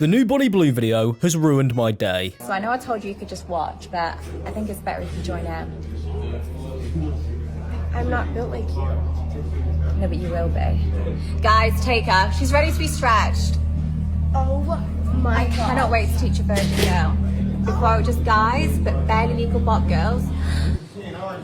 The new Bonnie Blue video has ruined my day. So I know I told you could just watch, but I think it's better if you join in. I'm not built like you. No, but you will be. Guys, take her. She's ready to be stretched. Oh my I god. cannot wait to teach a virgin girl. Before it was just guys, but barely legal bot girls.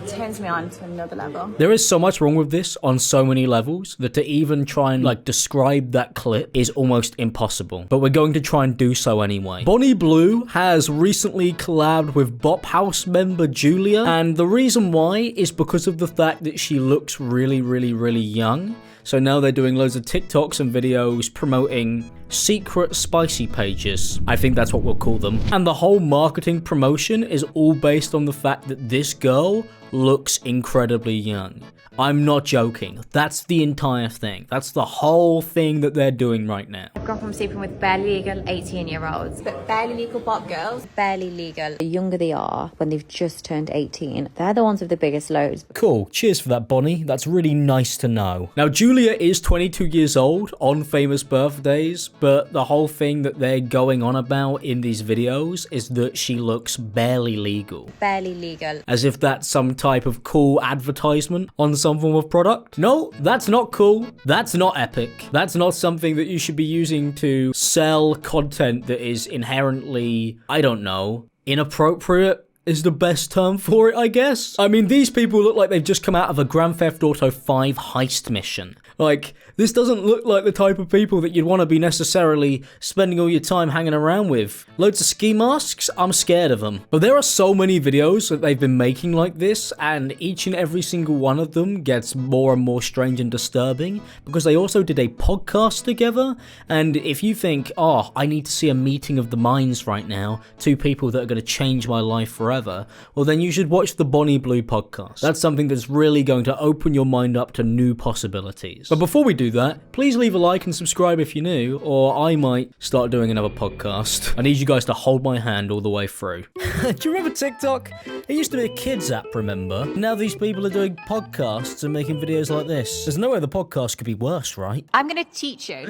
Turns me on to another level. There is so much wrong with this on so many levels that to even try and describe that clip is almost impossible. But we're going to try and do so anyway. Bonnie Blue has recently collabed with Bop House member Julia, and the reason why is because of the fact that she looks really young. So now they're doing loads of TikToks and videos promoting secret spicy pages. I think that's what we'll call them. And the whole marketing promotion is all based on the fact that this girl looks incredibly young. I'm not joking. That's the entire thing. That's the whole thing that they're doing right now. I've gone from sleeping with barely legal 18-year-olds, but barely legal bot girls. Barely legal. The younger they are, when they've just turned 18, they're the ones with the biggest loads. Cool. Cheers for that, Bonnie. That's really nice to know. Now, Julia is 22 years old on famous birthdays, but the whole thing that they're going on about in these videos is that she looks barely legal. Barely legal. As if that's some type of cool advertisement on some form of product. No, that's not cool. That's not epic. That's not something that you should be using to sell content that is inherently, I don't know, inappropriate is the best term for it, I guess. I mean, these people look like they've just come out of a Grand Theft Auto 5 heist mission. Like, this doesn't look like the type of people that you'd want to be necessarily spending all your time hanging around with. Loads of ski masks? I'm scared of them. But there are so many videos that they've been making like this, and each and every single one of them gets more and more strange and disturbing, because they also did a podcast together, and if you think, oh, I need to see a meeting of the minds right now, two people that are going to change my life forever, well then you should watch the Bonnie Blue podcast. That's something that's really going to open your mind up to new possibilities. But before we do that, please leave a like and subscribe if you're new, or I might start doing another podcast. I need you guys to hold my hand all the way through. Do you remember TikTok? It used to be a kids app, remember? Now these people are doing podcasts and making videos like this. There's no way the podcast could be worse, right? I'm gonna teach you.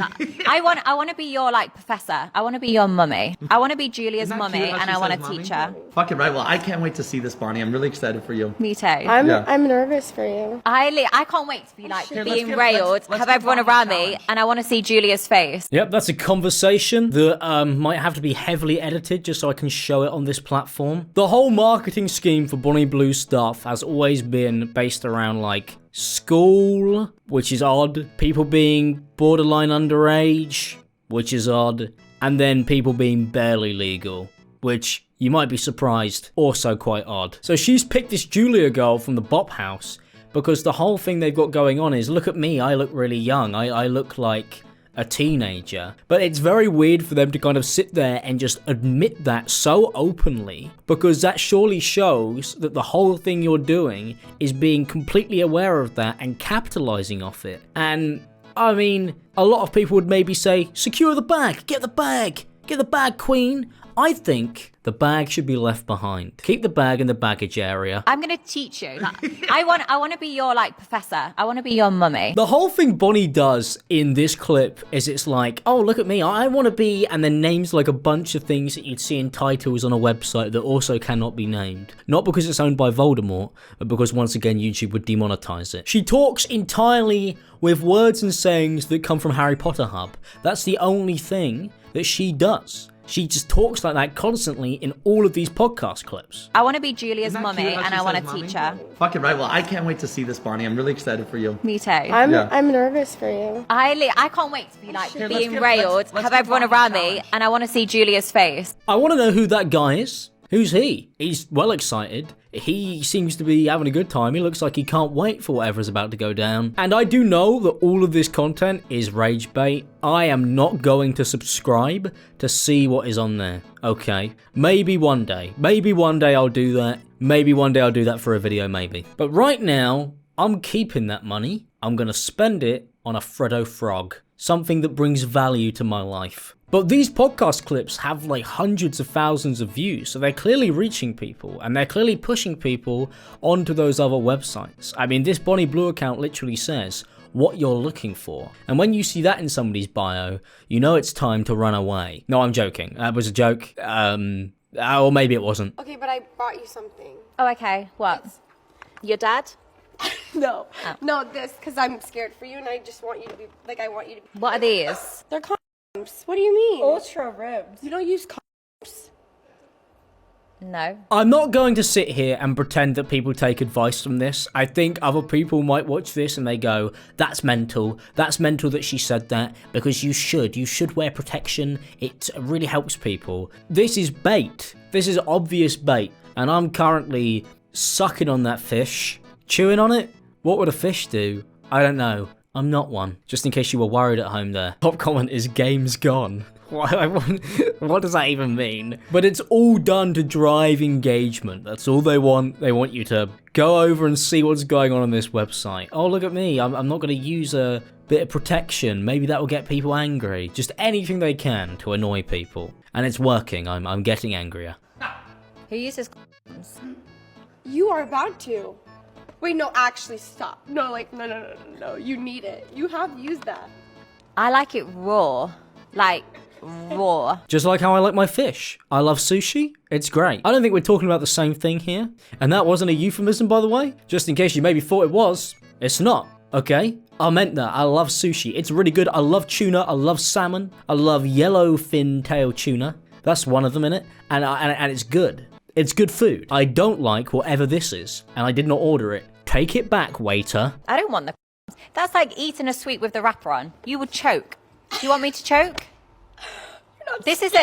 I want to be your professor. I want to be your mummy. I want to be Julia's mummy, and I want to teach her. Fucking right. Well, I can't wait to see this, Bonnie. I'm really excited for you. Me too. I'm nervous for you. I can't wait to be being railed, have everyone around me, and I want to see Julia's face. Yep, that's a conversation that might have to be heavily edited just so I can show it on this platform. The whole marketing scheme for Bonnie Blue stuff has always been based around school, which is odd, people being borderline underage, which is odd, and then people being barely legal, which you might be surprised, also quite odd. So she's picked this Julia girl from the Bop House because the whole thing they've got going on is, look at me, I look really young, I look like a teenager. But it's very weird for them to kind of sit there and just admit that so openly, because that surely shows that the whole thing you're doing is being completely aware of that and capitalizing off it. And I mean, a lot of people would maybe say, secure the bag, get the bag, queen. I think the bag should be left behind. Keep the bag in the baggage area. I'm gonna teach you. I want to be your professor. I want to be your mummy. The whole thing Bonnie does in this clip is it's like, oh, look at me, I want to be, and then names a bunch of things that you'd see in titles on a website that also cannot be named. Not because it's owned by Voldemort, but because once again YouTube would demonetize it. She talks entirely with words and sayings that come from Harry Potter Hub. That's the only thing that she does. She just talks like that constantly in all of these podcast clips. I want to be Julia's mummy, and I want to teach her. Fucking right. Well, I can't wait to see this, Bonnie. I'm really excited for you. Me too. I'm nervous for you. I can't wait to be being railed, have everyone around me, and I want to see Julia's face. I want to know who that guy is. Who's he? He's well excited. He seems to be having a good time. He looks like he can't wait for whatever's about to go down. And I do know that all of this content is rage bait. I am not going to subscribe to see what is on there. Okay. Maybe one day. Maybe one day I'll do that. Maybe one day I'll do that for a video, maybe. But right now, I'm keeping that money. I'm going to spend it on a Freddo Frog. Something that brings value to my life. But these podcast clips have hundreds of thousands of views, so they're clearly reaching people, and they're clearly pushing people onto those other websites. I mean, this Bonnie Blue account literally says, what you're looking for. And when you see that in somebody's bio, you know it's time to run away. No, I'm joking. That was a joke. Or maybe it wasn't. Okay, but I brought you something. Oh, okay. What? Your dad? No, no, this, because I'm scared for you and I just want you to be, like, I want you to be. What are these? They're condoms. What do you mean? Ultra ribbed. You don't use condoms. No. I'm not going to sit here and pretend that people take advice from this. I think other people might watch this and they go, that's mental. That's mental that she said that, because you should wear protection. It really helps people. This is bait. This is obvious bait. And I'm currently sucking on that fish. Chewing on it? What would a fish do? I don't know. I'm not one. Just in case you were worried at home there. Top comment is game's gone. What does that even mean? But it's all done to drive engagement. That's all they want. They want you to go over and see what's going on this website. Oh, look at me. I'm not going to use a bit of protection. Maybe that will get people angry. Just anything they can to annoy people. And it's working. I'm getting angrier. Who uses condoms? You are about to. Wait, no, actually, stop. No, like, no. You need it. You have used that. I like it raw. Like, raw. Just like how I like my fish. I love sushi. It's great. I don't think we're talking about the same thing here. And that wasn't a euphemism, by the way. Just in case you maybe thought it was. It's not, okay? I meant that. I love sushi. It's really good. I love tuna. I love salmon. I love yellow fin-tail tuna. That's one of them in it. And it's good. It's good food. I don't like whatever this is, and I did not order it. Take it back, waiter. I don't want the condoms. That's like eating a sweet with the wrapper on. You would choke. Do you want me to choke? This is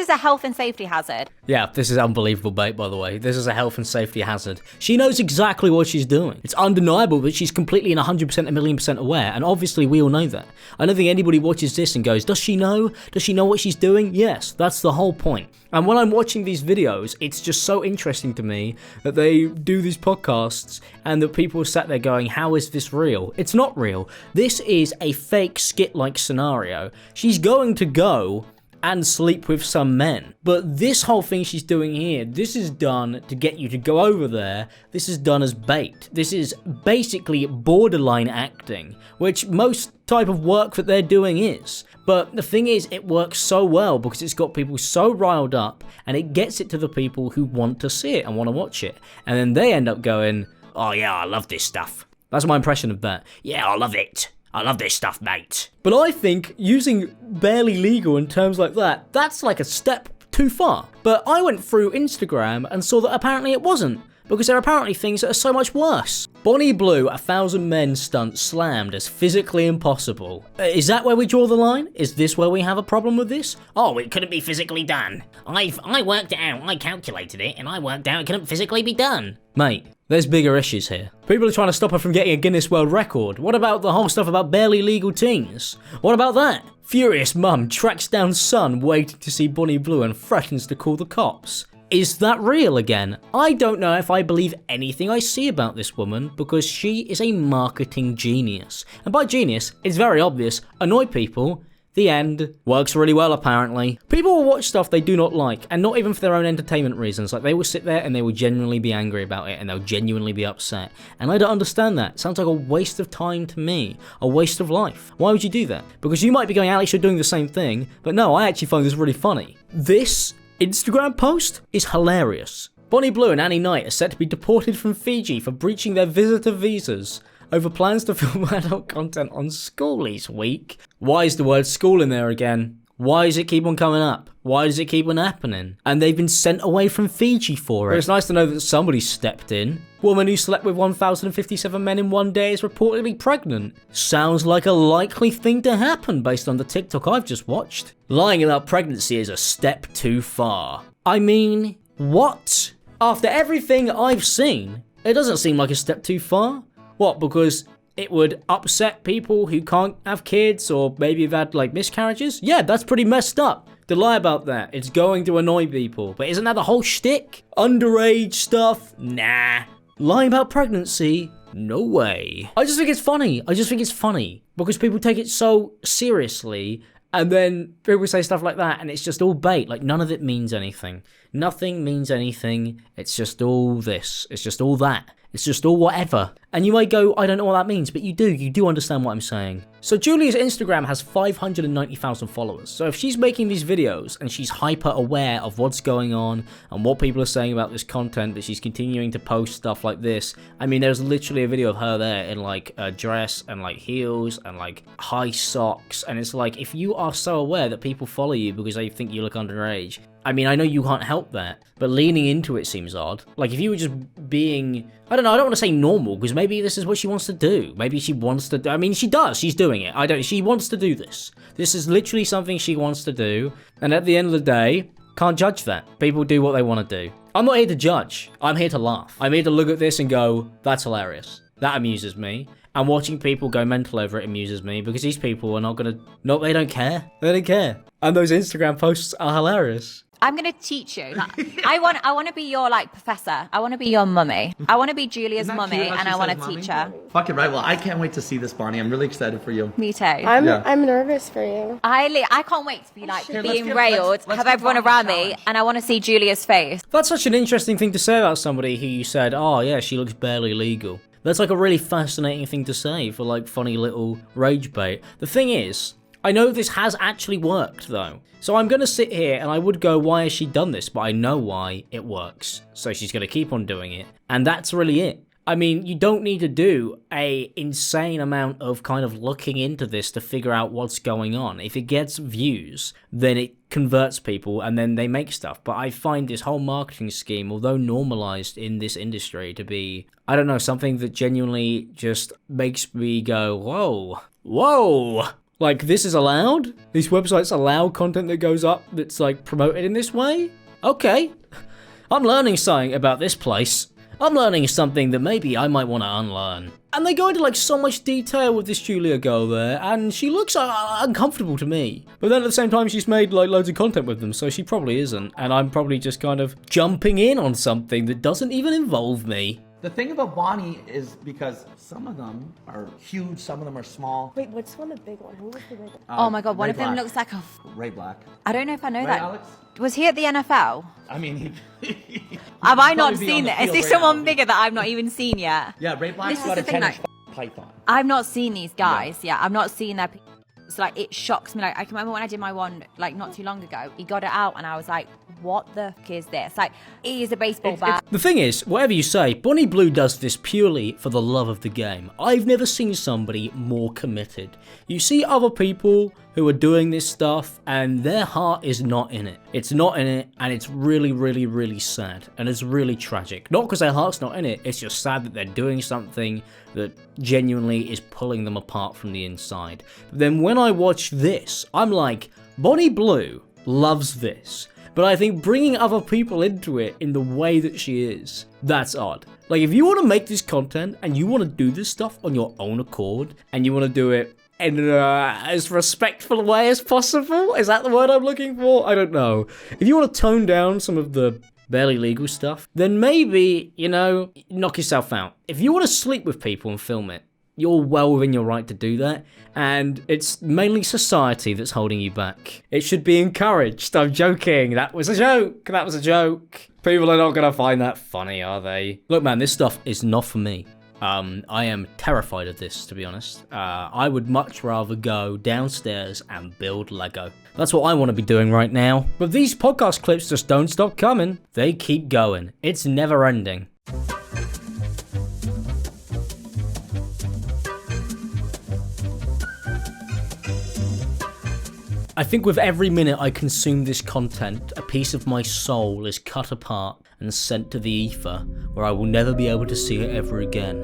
a health and safety hazard. Yeah, this is unbelievable bait, by the way. This is a health and safety hazard. She knows exactly what she's doing. It's undeniable that she's completely and 100%, 1,000,000% aware, and obviously we all know that. I don't think anybody watches this and goes, does she know? Does she know what she's doing? Yes, that's the whole point. And when I'm watching these videos, it's just so interesting to me that they do these podcasts and that people are sat there going, how is this real? It's not real. This is a fake skit-like scenario. She's going to go and sleep with some men. But this whole thing she's doing here, this is done to get you to go over there. This is done as bait. This is basically borderline acting, which most type of work that they're doing is. But the thing is, it works so well because it's got people so riled up and it gets it to the people who want to see it and want to watch it. And then they end up going, oh yeah, I love this stuff. That's my impression of that. Yeah, I love it. I love this stuff, mate. But I think using barely legal in terms like that, that's like a step too far. But I went through Instagram and saw that apparently it wasn't, because there are apparently things that are so much worse. Bonnie Blue, 1,000 men stunt slammed as physically impossible. Is that where we draw the line? Is this where we have a problem with this? Oh, it couldn't be physically done. I worked it out, I calculated it, and I worked out it couldn't physically be done. Mate, there's bigger issues here. People are trying to stop her from getting a Guinness World Record. What about the whole stuff about barely legal teens? What about that? Furious mum tracks down son waiting to see Bonnie Blue and threatens to call the cops. Is that real again? I don't know if I believe anything I see about this woman because she is a marketing genius. And by genius, it's very obvious. Annoy people. The end. Works really well, apparently. People will watch stuff they do not like, and not even for their own entertainment reasons. Like, they will sit there and they will genuinely be angry about it, and they'll genuinely be upset. And I don't understand that. It sounds like a waste of time to me. A waste of life. Why would you do that? Because you might be going, Alex, you're doing the same thing. But no, I actually find this really funny. This Instagram post is hilarious. Bonnie Blue and Annie Knight are set to be deported from Fiji for breaching their visitor visas over plans to film adult content on Schoolies Week. Why is the word school in there again? Why does it keep on coming up? Why does it keep on happening? And they've been sent away from Fiji for it. But it's nice to know that somebody stepped in. Woman who slept with 1,057 men in one day is reportedly pregnant. Sounds like a likely thing to happen based on the TikTok I've just watched. Lying about pregnancy is a step too far. I mean, what? After everything I've seen, it doesn't seem like a step too far. What, because it would upset people who can't have kids or maybe have had like miscarriages? Yeah, that's pretty messed up. To lie about that, it's going to annoy people. But isn't that the whole shtick? Underage stuff? Nah. Lying about pregnancy? No way. I just think it's funny. Because people take it so seriously. And then people say stuff like that and it's just all bait. Like, none of it means anything. Nothing means anything. It's just all this. It's just all that. It's just all whatever. And you might go, I don't know what that means, but you do understand what I'm saying. So Julia's Instagram has 590,000 followers. So if she's making these videos and she's hyper aware of what's going on and what people are saying about this content, that she's continuing to post stuff like this, I mean, there's literally a video of her there in like a dress and like heels and like high socks. And it's like, if you are so aware that people follow you because they think you look underage, I mean, I know you can't help that, but leaning into it seems odd. Like, if you were just being, I don't know, I don't want to say normal, because maybe this is what she wants to do. Maybe she wants to, I mean, she does, she's doing it. She wants to do this. This is literally something she wants to do, and at the end of the day, can't judge that. People do what they want to do. I'm not here to judge. I'm here to laugh. I'm here to look at this and go, that's hilarious. That amuses me. And watching people go mental over it amuses me, because these people are not gonna, no, they don't care. They don't care. And those Instagram posts are hilarious. I'm gonna teach you. Like, I want to be your like professor. I want to be your mummy. I want to be Julia's mummy, and I want to teach her. Fucking right. Well, I can't wait to see this, Bonnie. I'm really excited for you. Me too. I'm nervous for you. I can't wait to be like Here, being let's railed, give have everyone Bonnie a around me, challenge. and I want to see Julia's face. That's such an interesting thing to say about somebody who you said, oh yeah, she looks barely legal. That's like a really fascinating thing to say for like funny little rage bait. The thing is, I know this has actually worked though. So I'm gonna sit here and I would go, why has she done this? But I know why it works. So she's gonna keep on doing it. And that's really it. I mean, you don't need to do a insane amount of kind of looking into this to figure out what's going on. If it gets views, then it converts people and then they make stuff. But I find this whole marketing scheme, although normalized in this industry, to be, I don't know, something that genuinely just makes me go, whoa. Like, this is allowed? These websites allow content that goes up that's like promoted in this way? Okay. I'm learning something about this place. I'm learning something that maybe I might want to unlearn. And they go into like so much detail with this Julia girl there, and she looks uncomfortable to me. But then at the same time, she's made like loads of content with them, so she probably isn't. And I'm probably just kind of jumping in on something that doesn't even involve me. The thing about Bonnie is because some of them are huge, some of them are small. Wait, what's one the big one? Who was the big one? Oh my god, one Ray of them Black. looks like a. Ray Black. I don't know if I know Right, that. Alex? Was he at the NFL? I mean, Have I not probably be on seen the it? Is field this right someone now. bigger that I've not even seen yet? Yeah, Ray Black's This is got the a thing, 10-inch like- python. I've not seen these guys. Yeah, I've not seen their. So like, it shocks me. Like, I can remember when I did my one like not too long ago. He got it out, and I was like, "What the fuck is this?" Like, it is a baseball bat. The thing is, whatever you say, Bonnie Blue does this purely for the love of the game. I've never seen somebody more committed. You see other people who are doing this stuff and their heart is not in it. It's not in it, and it's really, really, really sad. And it's really tragic. Not because their heart's not in it, it's just sad that they're doing something that genuinely is pulling them apart from the inside. But then when I watch this, I'm like, Bonnie Blue loves this. But I think bringing other people into it in the way that she is, that's odd. Like, if you want to make this content and you want to do this stuff on your own accord, and you want to do it in as respectful a way as possible, is that the word I'm looking for? I don't know. If you want to tone down some of the barely legal stuff, then maybe, you know, knock yourself out. If you want to sleep with people and film it, you're well within your right to do that, and it's mainly society that's holding you back. It should be encouraged. I'm joking. That was a joke. That was a joke. People are not gonna find that funny, are they? Look, man, this stuff is not for me. I am terrified of this, to be honest. I would much rather go downstairs and build Lego. That's what I want to be doing right now. But these podcast clips just don't stop coming. They keep going. It's never ending. I think with every minute I consume this content, a piece of my soul is cut apart and sent to the ether, where I will never be able to see it ever again,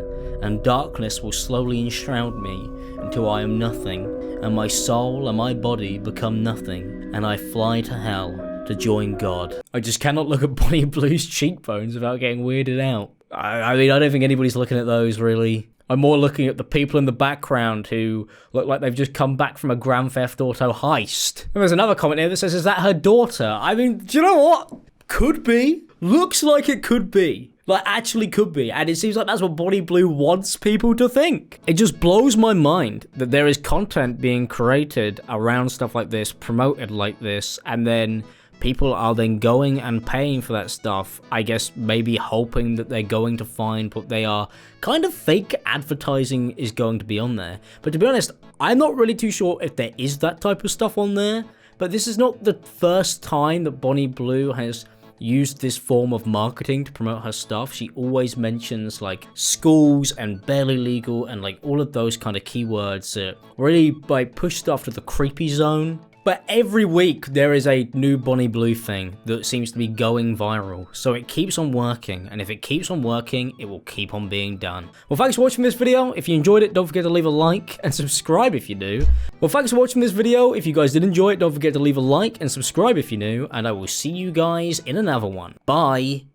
and darkness will slowly enshroud me until I am nothing, and my soul and my body become nothing, and I fly to hell to join God. I just cannot look at Bonnie Blue's cheekbones without getting weirded out. I mean, I don't think anybody's looking at those, really. I'm more looking at the people in the background who look like they've just come back from a Grand Theft Auto heist. And there's another comment here that says, is that her daughter? I mean, do you know what? Could be. Looks like it could be. Like, actually could be. And it seems like that's what Bonnie Blue wants people to think. It just blows my mind that there is content being created around stuff like this, promoted like this, and then people are then going and paying for that stuff, I guess maybe hoping that they're going to find what they are kind of fake advertising is going to be on there. But to be honest, I'm not really too sure if there is that type of stuff on there, but this is not the first time that Bonnie Blue has used this form of marketing to promote her stuff. She always mentions like schools and barely legal and like all of those kind of keywords that really like push stuff to the creepy zone. But every week there is a new Bonnie Blue thing that seems to be going viral. So it keeps on working, and if it keeps on working, it will keep on being done. Well, thanks for watching this video. If you enjoyed it, don't forget to leave a like and subscribe if you're new. Well, thanks for watching this video. If you guys did enjoy it, don't forget to leave a like and subscribe if you're new, and I will see you guys in another one. Bye.